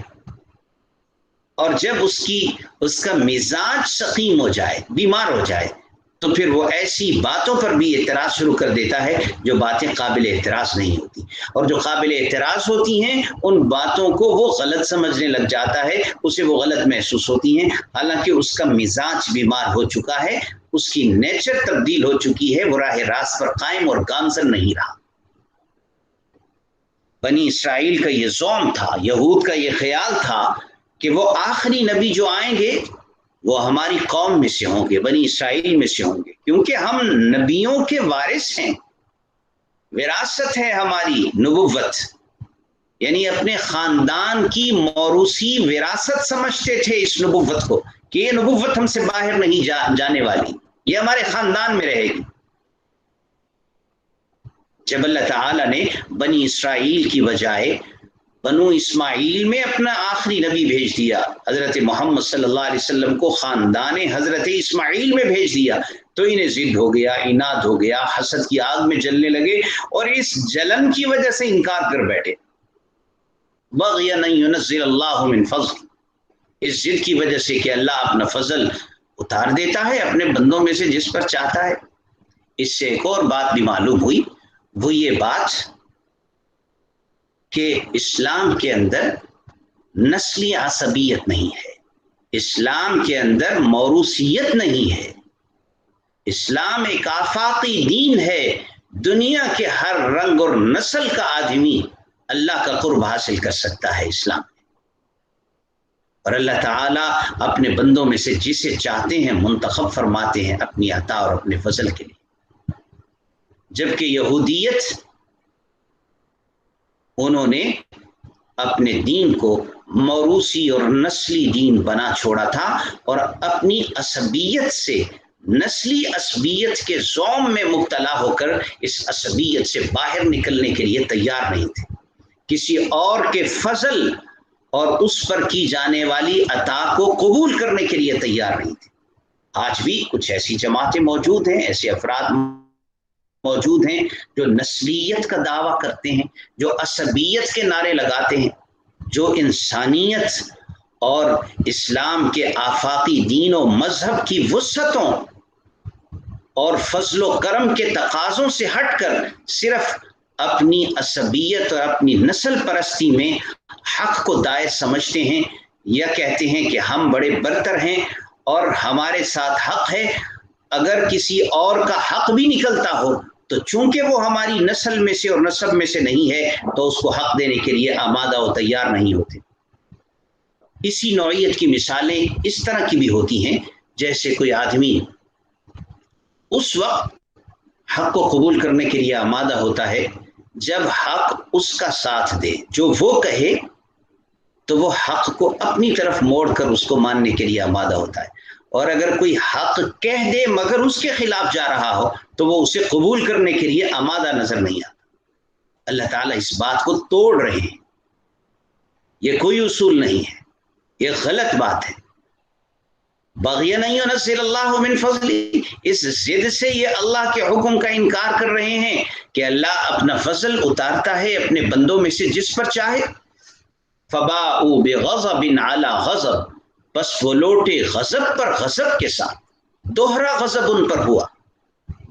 اور جب اس کا مزاج سقیم ہو جائے، بیمار ہو جائے، تو پھر وہ ایسی باتوں پر بھی اعتراض شروع کر دیتا ہے جو باتیں قابل اعتراض نہیں ہوتی، اور جو قابل اعتراض ہوتی ہیں ان باتوں کو وہ غلط سمجھنے لگ جاتا ہے، اسے وہ غلط محسوس ہوتی ہیں، حالانکہ اس کا مزاج بیمار ہو چکا ہے، اس کی نیچر تبدیل ہو چکی ہے، وہ راہ راست پر قائم اور گامزن نہیں رہا۔ بنی اسرائیل کا یہ زوم تھا، یہود کا یہ خیال تھا کہ وہ آخری نبی جو آئیں گے وہ ہماری قوم میں سے ہوں گے، بنی اسرائیل میں سے ہوں گے، کیونکہ ہم نبیوں کے وارث ہیں، وراثت ہے ہماری نبوت، یعنی اپنے خاندان کی موروثی وراثت سمجھتے تھے اس نبوت کو، کہ یہ نبوت ہم سے باہر نہیں جانے والی، یہ ہمارے خاندان میں رہے گی۔ جب اللہ تعالیٰ نے بنی اسرائیل کی بجائے بنو اسماعیل میں اپنا آخری نبی بھیج دیا، حضرت محمد صلی اللہ علیہ وسلم کو خاندان حضرت اسماعیل میں بھیج دیا، تو انہیں ضد ہو گیا، عناد ہو گیا، حسد کی آگ میں جلنے لگے، اور اس جلن کی وجہ سے انکار کر بیٹھے۔ بغیا ان ينزل اللہ من فضل، اس ضد کی وجہ سے کہ اللہ اپنا فضل اتار دیتا ہے اپنے بندوں میں سے جس پر چاہتا ہے۔ اس سے ایک اور بات بھی معلوم ہوئی، وہ یہ بات کہ اسلام کے اندر نسلی عصبیت نہیں ہے، اسلام کے اندر موروثیت نہیں ہے، اسلام ایک آفاقی دین ہے، دنیا کے ہر رنگ اور نسل کا آدمی اللہ کا قرب حاصل کر سکتا ہے اسلام، اور اللہ تعالیٰ اپنے بندوں میں سے جسے چاہتے ہیں منتخب فرماتے ہیں اپنی عطا اور اپنے فضل کے لیے۔ جبکہ یہودیت، انہوں نے اپنے دین کو موروثی اور نسلی دین بنا چھوڑا تھا، اور اپنی عصبیت سے، نسلی عصبیت کے زوم میں مبتلا ہو کر اس عصبیت سے باہر نکلنے کے لیے تیار نہیں تھے، کسی اور کے فضل اور اس پر کی جانے والی عطا کو قبول کرنے کے لیے تیار نہیں تھے۔ آج بھی کچھ ایسی جماعتیں موجود ہیں، ایسے افراد موجود ہیں جو نسلیت کا دعویٰ کرتے ہیں، جو عصبیت کے نعرے لگاتے ہیں، جو انسانیت اور اسلام کے آفاقی دین و مذہب کی وسعتوں اور فضل و کرم کے تقاضوں سے ہٹ کر صرف اپنی عصبیت اور اپنی نسل پرستی میں حق کو دائر سمجھتے ہیں، یا کہتے ہیں کہ ہم بڑے برتر ہیں اور ہمارے ساتھ حق ہے، اگر کسی اور کا حق بھی نکلتا ہو تو چونکہ وہ ہماری نسل میں سے اور نسب میں سے نہیں ہے تو اس کو حق دینے کے لیے آمادہ و تیار نہیں ہوتے۔ اسی نوعیت کی مثالیں اس طرح کی بھی ہوتی ہیں، جیسے کوئی آدمی اس وقت حق کو قبول کرنے کے لیے آمادہ ہوتا ہے جب حق اس کا ساتھ دے، جو وہ کہے تو وہ حق کو اپنی طرف موڑ کر اس کو ماننے کے لیے آمادہ ہوتا ہے، اور اگر کوئی حق کہہ دے مگر اس کے خلاف جا رہا ہو تو وہ اسے قبول کرنے کے لیے آمادہ نظر نہیں آتا۔ اللہ تعالیٰ اس بات کو توڑ رہے ہیں، یہ کوئی اصول نہیں ہے، یہ غلط بات ہے۔ بغین ان ینزل اللہ من فضل، اس ضد سے یہ اللہ کے حکم کا انکار کر رہے ہیں کہ اللہ اپنا فضل اتارتا ہے اپنے بندوں میں سے جس پر چاہے۔ فباءوا بغضب علی غضب، بس وہ لوٹے غضب پر غضب کے ساتھ، دوہرا غضب ان پر ہوا۔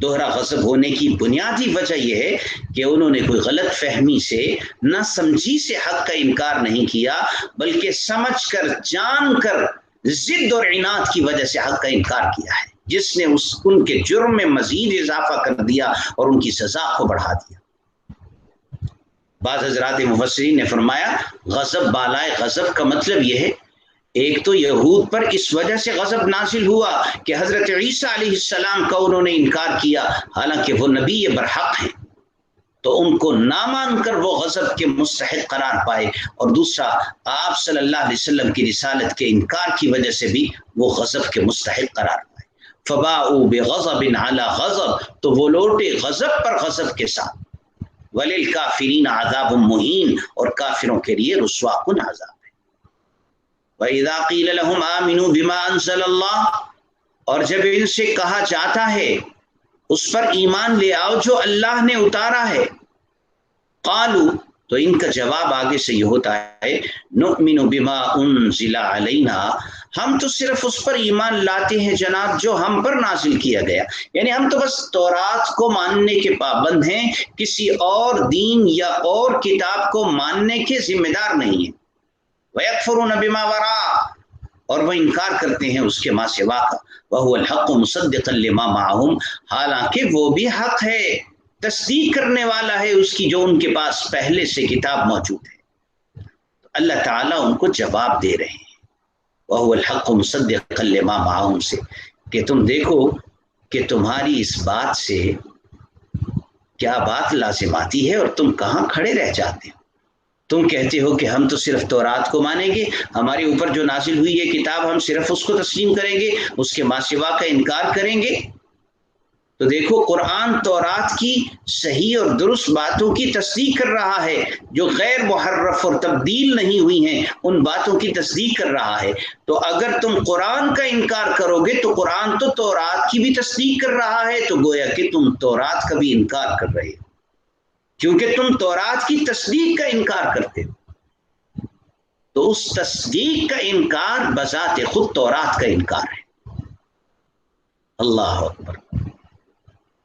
دوہرا غضب ہونے کی بنیادی وجہ یہ ہے کہ انہوں نے کوئی غلط فہمی سے، نہ سمجھی سے حق کا انکار نہیں کیا، بلکہ سمجھ کر، جان کر، ضد اور عناد کی وجہ سے حق کا انکار کیا ہے، جس نے ان کے جرم میں مزید اضافہ کر دیا اور ان کی سزا کو بڑھا دیا۔ بعض حضرات مفسرین نے فرمایا غضب بالائے غضب کا مطلب یہ ہے، ایک تو یہود پر اس وجہ سے غضب نازل ہوا کہ حضرت عیسیٰ علیہ السلام کا انہوں نے انکار کیا، حالانکہ وہ نبی برحق ہیں، تو ان کو نہ مان کر وہ غضب کے مستحق قرار پائے، اور دوسرا آپ صلی اللہ علیہ وسلم کی رسالت کے انکار کی وجہ سے بھی وہ غضب کے مستحق قرار پائے۔ فباءوا بغضب علی غضب، تو وہ لوٹے غضب پر غضب کے ساتھ۔ وللکافرین عذاب مہین، اور کافروں کے لیے رسوا کن عذاب ہے۔ وَإِذَا قِيلَ لَهُمْ آمِنُوا بِمَا أَنزَلَ اللَّهُ، اور جب ان سے کہا جاتا ہے اس پر ایمان لے آؤ جو اللہ نے اتارا ہے، قالوا، تو ان کا جواب آگے سے یہ ہوتا ہے، نؤمن بما انزل علینا، ہم تو صرف اس پر ایمان لاتے ہیں جناب جو ہم پر نازل کیا گیا، یعنی ہم تو بس تورات کو ماننے کے پابند ہیں، کسی اور دین یا اور کتاب کو ماننے کے ذمہ دار نہیں ہیں۔ وَيَكْفُرُونَ بِمَا وَرَاءَ، اور وہ انکار کرتے ہیں اس کے ما سوا کا، وَهُوَ الْحَقُّ مُصَدِّقًا لِمَا مَعَهُمْ، حالانکہ وہ بھی حق ہے، تصدیق کرنے والا ہے اس کی جو ان کے پاس پہلے سے کتاب موجود ہے۔ اللہ تعالیٰ ان کو جواب دے رہے ہیں وَهُوَ الْحَقُّ مُصَدِّقًا لِمَا مَعَهُمْ سے، کہ تم دیکھو کہ تمہاری اس بات سے کیا بات لازم آتی ہے اور تم کہاں کھڑے رہ جاتے ہو۔ تم کہتے ہو کہ ہم تو صرف تورات کو مانیں گے، ہمارے اوپر جو نازل ہوئی ہے کتاب ہم صرف اس کو تسلیم کریں گے، اس کے ما سوا کا انکار کریں گے۔ تو دیکھو قرآن تورات کی صحیح اور درست باتوں کی تصدیق کر رہا ہے، جو غیر محرف اور تبدیل نہیں ہوئی ہیں ان باتوں کی تصدیق کر رہا ہے۔ تو اگر تم قرآن کا انکار کرو گے تو قرآن تو تورات کی بھی تصدیق کر رہا ہے، تو گویا کہ تم تورات کا بھی انکار کر رہے ہو، کیونکہ تم تورات کی تصدیق کا انکار کرتے ہو۔ تو اس تصدیق کا انکار بذات خود تورات کا انکار ہے۔ اللہ اکبر۔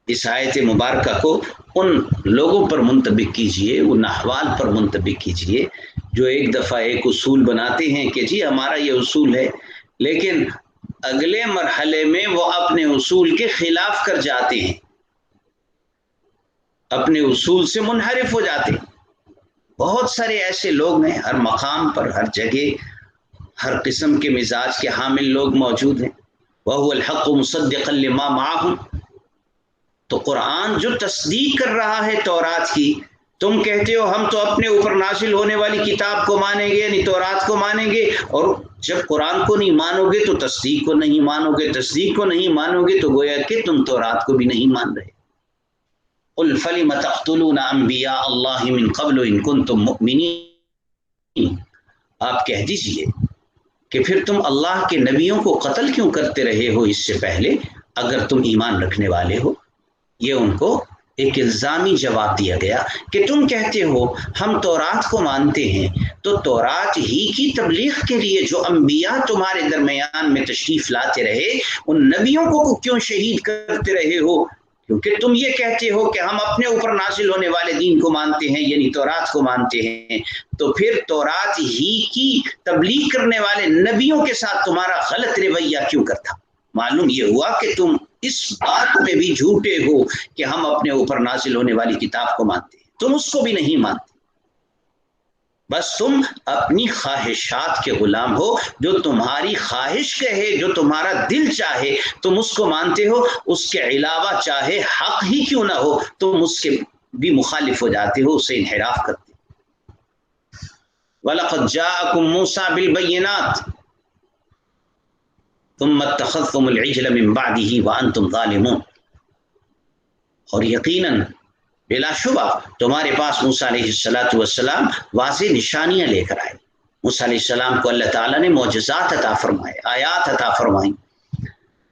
اس آیت مبارکہ کو ان لوگوں پر منطبق کیجئے، ان احوال پر منطبق کیجئے جو ایک دفعہ ایک اصول بناتے ہیں کہ جی ہمارا یہ اصول ہے، لیکن اگلے مرحلے میں وہ اپنے اصول کے خلاف کر جاتے ہیں، اپنے اصول سے منحرف ہو جاتے ہیں۔ بہت سارے ایسے لوگ ہیں، ہر مقام پر، ہر جگہ، ہر قسم کے مزاج کے حامل لوگ موجود ہیں۔ وَهُوَ الْحَقُّ مُصَدِّقًا لِمَا مَعَهُمْ، تو قرآن جو تصدیق کر رہا ہے تورات کی، تم کہتے ہو ہم تو اپنے اوپر نازل ہونے والی کتاب کو مانیں گے، یعنی تورات کو مانیں گے، اور جب قرآن کو نہیں مانو گے تو تصدیق کو نہیں مانو گے، تصدیق کو نہیں مانو گے تو گویا کہ تم تورات کو بھی نہیں مان رہے۔ قُلْ فَلِمَ تَقْتُلُونَ أَنْبِيَاءَ اللَّهِ مِنْ قَبْلُ إِن كُنتُم مُؤْمِنِينَ، آپ کہہ دیجئے کہ پھر تم اللہ کے نبیوں کو قتل کیوں کرتے رہے ہو اس سے پہلے، اگر تم ایمان رکھنے والے ہو۔ یہ ان کو ایک الزامی جواب دیا گیا کہ تم کہتے ہو ہم تورات کو مانتے ہیں، تو تورات ہی کی تبلیغ کے لیے جو انبیاء تمہارے درمیان میں تشریف لاتے رہے، ان نبیوں کو کیوں شہید کرتے رہے ہو؟ کیونکہ تم یہ کہتے ہو کہ ہم اپنے اوپر نازل ہونے والے دین کو مانتے ہیں، یعنی تورات کو مانتے ہیں، تو پھر تورات ہی کی تبلیغ کرنے والے نبیوں کے ساتھ تمہارا غلط رویہ کیوں کرتا؟ معلوم یہ ہوا کہ تم اس بات میں بھی جھوٹے ہو کہ ہم اپنے اوپر نازل ہونے والی کتاب کو مانتے ہیں، تم اس کو بھی نہیں مانتے، بس تم اپنی خواہشات کے غلام ہو، جو تمہاری خواہش کہے، جو تمہارا دل چاہے تم اس کو مانتے ہو، اس کے علاوہ چاہے حق ہی کیوں نہ ہو تم اس کے بھی مخالف ہو جاتے ہو، اسے انحراف کرتے ہو۔ وَلَقَدْ جَاءَكُم مُوسَىٰ بِالْبَيِّنَاتِ ثُمَّ اتَّخَذْتُمُ الْعِجْلَ مِن بَعْدِهِ وَأَنْتُمْ ظَالِمُونَ، اور یقیناً بلا شبہ تمہارے پاس موسیٰ علیہ السلام واضح نشانیاں لے کر آئے۔ موسیٰ علیہ السلام کو اللہ تعالیٰ نے معجزات عطا فرمائے، آیات عطا فرمائیں۔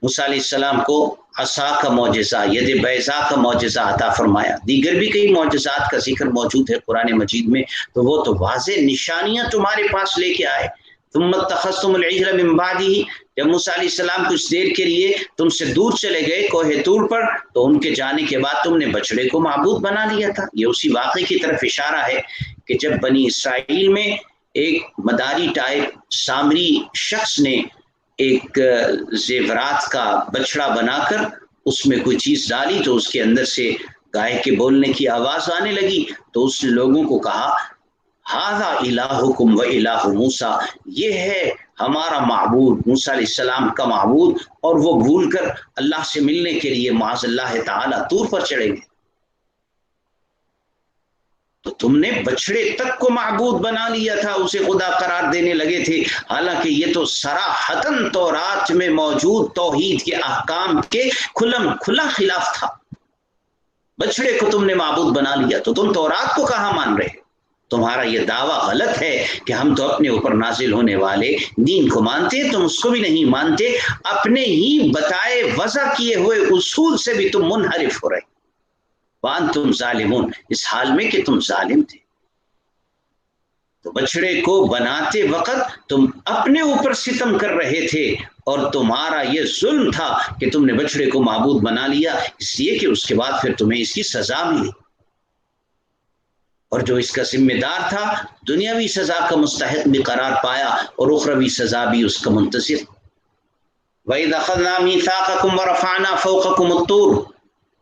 موسیٰ علیہ السلام کو عصا کا معجزہ، ید بیضاء کا معجزہ عطا فرمایا، دیگر بھی کئی معجزات کا ذکر موجود ہے قرآن مجید میں، تو وہ تو واضح نشانیاں تمہارے پاس لے کے آئے۔ ثم اتخذتم العجل من بعده، جب موسیٰ علیہ السلام کچھ دیر کے لیے تم سے دور چلے گئے کوہ طور پر، تو ان کے جانے کے بعد تم نے بچڑے کو معبود بنا لیا تھا۔ یہ اسی واقعے کی طرف اشارہ ہے کہ جب بنی اسرائیل میں ایک مداری ٹائپ سامری شخص نے ایک زیورات کا بچڑا بنا کر اس میں کوئی چیز ڈالی، تو اس کے اندر سے گائے کے بولنے کی آواز آنے لگی، تو اس نے لوگوں کو کہا ھذا الہکم و الہ موسیٰ، یہ ہے ہمارا معبود موسیٰ علیہ السلام کا معبود، اور وہ بھول کر اللہ سے ملنے کے لیے معاذ اللہ تعالی طور پر چڑھے گئے۔ تو تم نے بچڑے تک کو معبود بنا لیا تھا، اسے خدا قرار دینے لگے تھے، حالانکہ یہ تو صراحتاً تورات میں موجود توحید کے احکام کے کھلم کھلا خلاف تھا۔ بچڑے کو تم نے معبود بنا لیا، تو تم تورات کو کہاں مان رہے؟ تمہارا یہ دعویٰ غلط ہے کہ ہم تو اپنے اوپر نازل ہونے والے دین کو مانتے ہیں، تم اس کو بھی نہیں مانتے، اپنے ہی بتائے وضع کیے ہوئے اصول سے بھی تم منحرف ہو رہے، وانتم ظالمون، اس حال میں کہ تم ظالم تھے۔ تو بچڑے کو بناتے وقت تم اپنے اوپر ستم کر رہے تھے، اور تمہارا یہ ظلم تھا کہ تم نے بچڑے کو معبود بنا لیا، اس لیے کہ اس کے بعد پھر تمہیں اس کی سزا ملی، اور جو اس کا ذمہ دار تھا دنیاوی سزا کا مستحق بھی قرار پایا اور اخروی سزا بھی اس کا منتظر۔ وَإِذْ أَخَذْنَا مِيثَاقَكُمْ وَرَفَعْنَا فَوْقَكُمُ الطُّورَ،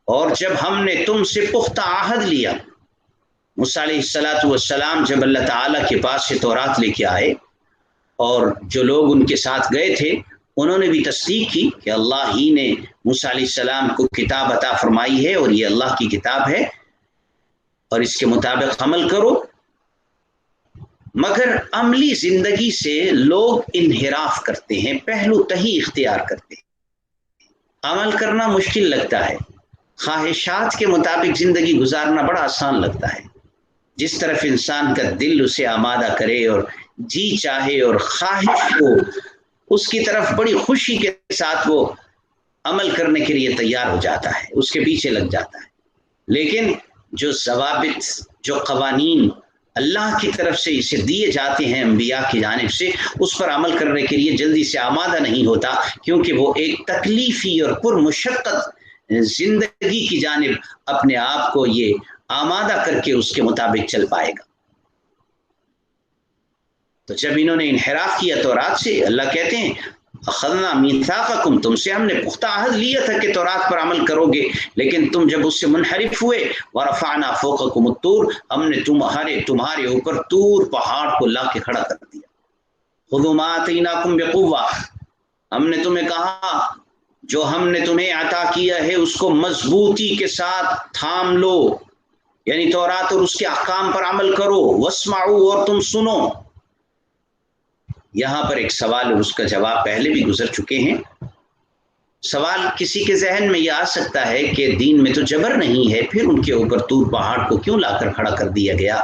اور جب ہم نے تم سے پختہ عہد لیا۔ موسیٰ علیہ السلام جب اللہ تعالیٰ کے پاس سے تورات لے کے آئے، اور جو لوگ ان کے ساتھ گئے تھے انہوں نے بھی تصدیق کی کہ اللہ ہی نے موسیٰ علیہ السلام کو کتاب عطا فرمائی ہے، اور یہ اللہ کی کتاب ہے، اور اس کے مطابق عمل کرو، مگر عملی زندگی سے لوگ انحراف کرتے ہیں، پہلو تہی اختیار کرتے ہیں، عمل کرنا مشکل لگتا ہے، خواہشات کے مطابق زندگی گزارنا بڑا آسان لگتا ہے، جس طرف انسان کا دل اسے آمادہ کرے اور جی چاہے اور خواہش ہو، اس کی طرف بڑی خوشی کے ساتھ وہ عمل کرنے کے لیے تیار ہو جاتا ہے، اس کے پیچھے لگ جاتا ہے۔ لیکن جو ضوابط، جو قوانین اللہ کی طرف سے اسے دیے جاتے ہیں انبیاء کی جانب سے، اس پر عمل کرنے کے لیے جلدی سے آمادہ نہیں ہوتا، کیونکہ وہ ایک تکلیفی اور پرمشقت زندگی کی جانب اپنے آپ کو یہ آمادہ کر کے اس کے مطابق چل پائے گا۔ تو جب انہوں نے انحراف کیا تورات سے، اللہ کہتے ہیں اخذنا میثاقکم، تم سے ہم نے پختہ عہد لیا تھا کہ تورات پر عمل کرو گے، لیکن تم جب اس سے منحرف ہوئے، ورفعنا فوقکم الطور، ہم نے تمہارے اوپر طور پہاڑ کو لا کے کھڑا کر دیا۔ خذوا ما آتیناکم بقوہ، ہم نے تمہیں کہا جو ہم نے تمہیں عطا کیا ہے اس کو مضبوطی کے ساتھ تھام لو، یعنی تورات اور اس کے احکام پر عمل کرو، واسمعوا، اور تم سنو۔ یہاں پر ایک سوال اور اس کا جواب پہلے بھی گزر چکے ہیں۔ سوال کسی کے ذہن میں یہ آ سکتا ہے کہ دین میں تو جبر نہیں ہے، پھر ان کے اوپر طور پہاڑ کو کیوں لا کر کھڑا کر دیا گیا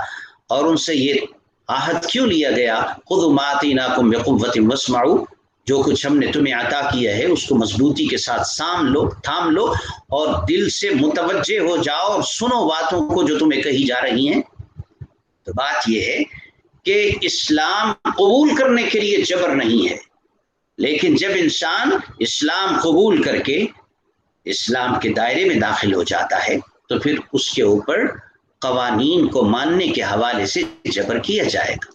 اور ان سے یہ عہد کیوں لیا گیا، خذوا ما آتیناکم بقوۃ واسمعوا، جو کچھ ہم نے تمہیں عطا کیا ہے اس کو مضبوطی کے ساتھ تھام لو اور دل سے متوجہ ہو جاؤ اور سنو باتوں کو جو تمہیں کہی جا رہی ہیں۔ تو بات یہ ہے کہ اسلام قبول کرنے کے لیے جبر نہیں ہے، لیکن جب انسان اسلام قبول کر کے اسلام کے دائرے میں داخل ہو جاتا ہے تو پھر اس کے اوپر قوانین کو ماننے کے حوالے سے جبر کیا جائے گا۔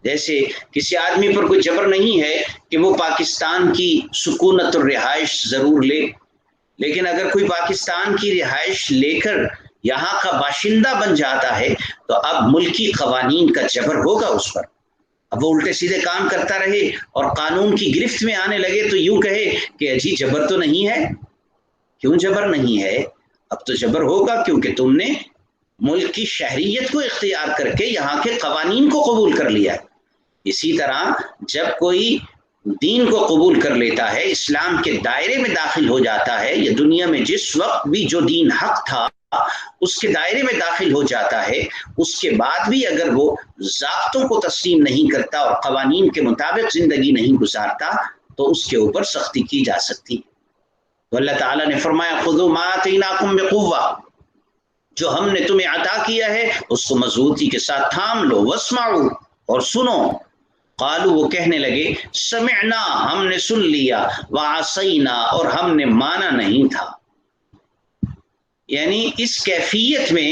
جیسے کسی آدمی پر کوئی جبر نہیں ہے کہ وہ پاکستان کی سکونت اور رہائش ضرور لے، لیکن اگر کوئی پاکستان کی رہائش لے کر یہاں کا باشندہ بن جاتا ہے تو اب ملکی قوانین کا جبر ہوگا اس پر۔ اب وہ الٹے سیدھے کام کرتا رہے اور قانون کی گرفت میں آنے لگے تو یوں کہے کہ اجی جبر تو نہیں ہے۔ کیوں جبر نہیں ہے؟ اب تو جبر ہوگا کیونکہ تم نے ملک کی شہریت کو اختیار کر کے یہاں کے قوانین کو قبول کر لیا ہے۔ اسی طرح جب کوئی دین کو قبول کر لیتا ہے، اسلام کے دائرے میں داخل ہو جاتا ہے، یا دنیا میں جس وقت بھی جو دین حق تھا اس کے دائرے میں داخل ہو جاتا ہے، اس کے بعد بھی اگر وہ ضابطوں کو تسلیم نہیں کرتا اور قوانین کے مطابق زندگی نہیں گزارتا تو اس کے اوپر سختی کی جا سکتی۔ تو اللہ تعالیٰ نے فرمایا خذوا ما آتیناکم بقوہ، جو ہم نے تمہیں عطا کیا ہے اس کو مضبوطی کے ساتھ تھام لو، واسمعوا، اور سنو۔ قالوا، وہ کہنے لگے، سمعنا، ہم نے سن لیا، وعصینا، اور ہم نے مانا نہیں تھا۔ یعنی اس کیفیت میں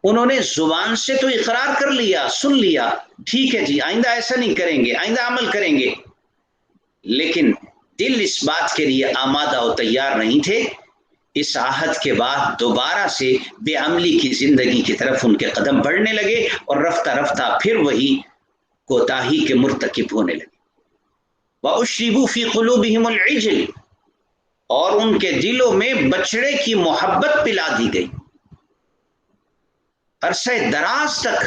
انہوں نے زبان سے تو اقرار کر لیا، سن لیا، ٹھیک ہے جی آئندہ ایسا نہیں کریں گے، آئندہ عمل کریں گے، لیکن دل اس بات کے لیے آمادہ و تیار نہیں تھے۔ اس عہد کے بعد دوبارہ سے بے عملی کی زندگی کی طرف ان کے قدم بڑھنے لگے اور رفتہ رفتہ پھر وہی کوتاہی کے مرتکب ہونے لگے۔ وَأُشْرِبُوا فِي قُلُوبِهِمُ الْعِجْلَ، اور ان کے دلوں میں بچڑے کی محبت پلا دی گئی۔ عرصہ دراز تک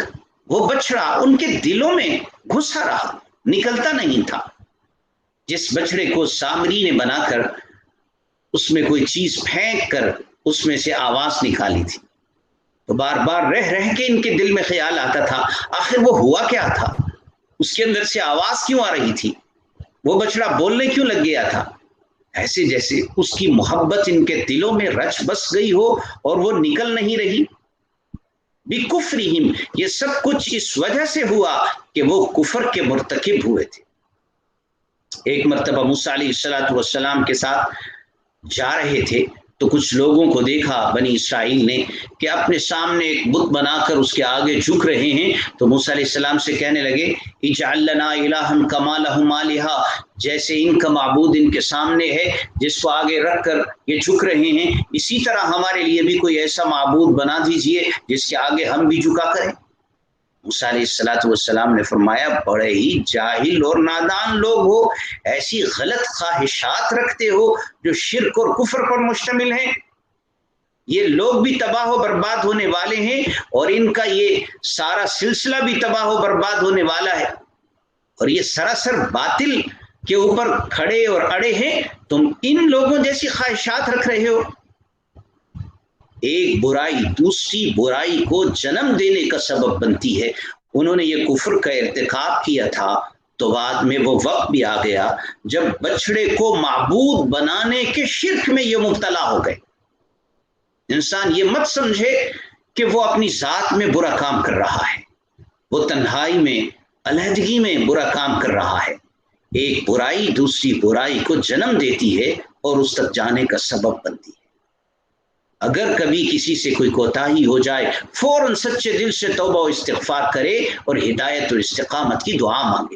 وہ بچڑا ان کے دلوں میں گھسا رہا، نکلتا نہیں تھا۔ جس بچڑے کو سامری نے بنا کر اس میں کوئی چیز پھینک کر اس میں سے آواز نکالی تھی، تو بار بار رہ رہ کے ان کے دل میں خیال آتا تھا آخر وہ ہوا کیا تھا، اس کے اندر سے آواز کیوں آ رہی تھی، وہ بچڑا بولنے کیوں لگ گیا تھا، ایسے جیسے اس کی محبت ان کے دلوں میں رچ بس گئی ہو اور وہ نکل نہیں رہی۔ بِكُفْرِهِمْ، یہ سب کچھ اس وجہ سے ہوا کہ وہ کفر کے مرتکب ہوئے تھے۔ ایک مرتبہ موسیٰ علیہ السلام کے ساتھ جا رہے تھے تو کچھ لوگوں کو دیکھا بنی اسرائیل نے کہ اپنے سامنے ایک بت بنا کر اس کے آگے جھک رہے ہیں، تو موسیٰ علیہ السلام سے کہنے لگے اجعل لنا الہا کما لہم آلہہ، جیسے ان کا معبود ان کے سامنے ہے جس کو آگے رکھ کر یہ جھک رہے ہیں، اسی طرح ہمارے لیے بھی کوئی ایسا معبود بنا دیجئے جس کے آگے ہم بھی جھکا کریں۔ موسیٰ علیہ السلام نے فرمایا بڑے ہی جاہل اور نادان لوگ ہو، ایسی غلط خواہشات رکھتے ہو جو شرک اور کفر پر مشتمل ہیں، یہ لوگ بھی تباہ و برباد ہونے والے ہیں اور ان کا یہ سارا سلسلہ بھی تباہ و برباد ہونے والا ہے، اور یہ سراسر باطل کے اوپر کھڑے اور اڑے ہیں، تم ان لوگوں جیسی خواہشات رکھ رہے ہو۔ ایک برائی دوسری برائی کو جنم دینے کا سبب بنتی ہے۔ انہوں نے یہ کفر کا ارتکاب کیا تھا تو بعد میں وہ وقت بھی آ گیا جب بچڑے کو معبود بنانے کے شرک میں یہ مبتلا ہو گئے۔ انسان یہ مت سمجھے کہ وہ اپنی ذات میں برا کام کر رہا ہے، وہ تنہائی میں علیحدگی میں برا کام کر رہا ہے۔ ایک برائی دوسری برائی کو جنم دیتی ہے اور اس تک جانے کا سبب بنتی ہے۔ اگر کبھی کسی سے کوئی کوتاہی ہو جائے فوراً سچے دل سے توبہ و استغفار کرے اور ہدایت اور استقامت کی دعا مانگے۔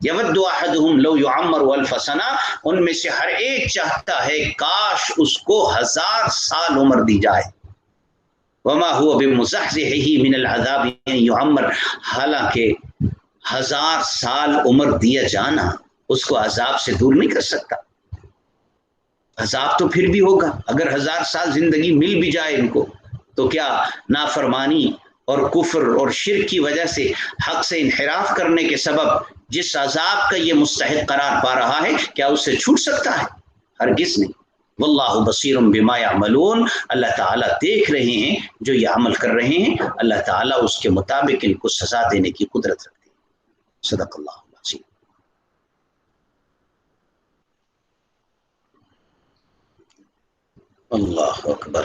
یود احدہم لو یعمر الف سنہ، ان میں سے ہر ایک چاہتا ہے کاش اس کو 1000 سال عمر دی جائے. وما هو بمزحزحہ من العذاب ان یعمر، حالانکہ 1000 سال عمر دیا جانا اس کو عذاب سے دور نہیں کر سکتا. عذاب تو پھر بھی ہوگا. اگر 1000 سال زندگی مل بھی جائے ان کو تو کیا نافرمانی اور کفر اور شرک کی وجہ سے حق سے انحراف کرنے کے سبب جس عذاب کا یہ مستحق قرار پا رہا ہے کیا اس سے چھوٹ سکتا ہے؟ ہرگز نہیں. واللہ بصیر بما یعملون، اللہ تعالیٰ دیکھ رہے ہیں جو یہ عمل کر رہے ہیں. اللہ تعالیٰ اس کے مطابق ان کو سزا دینے کی قدرت رکھتے ہیں. صدق اللہ العظیم. اللہ اکبر.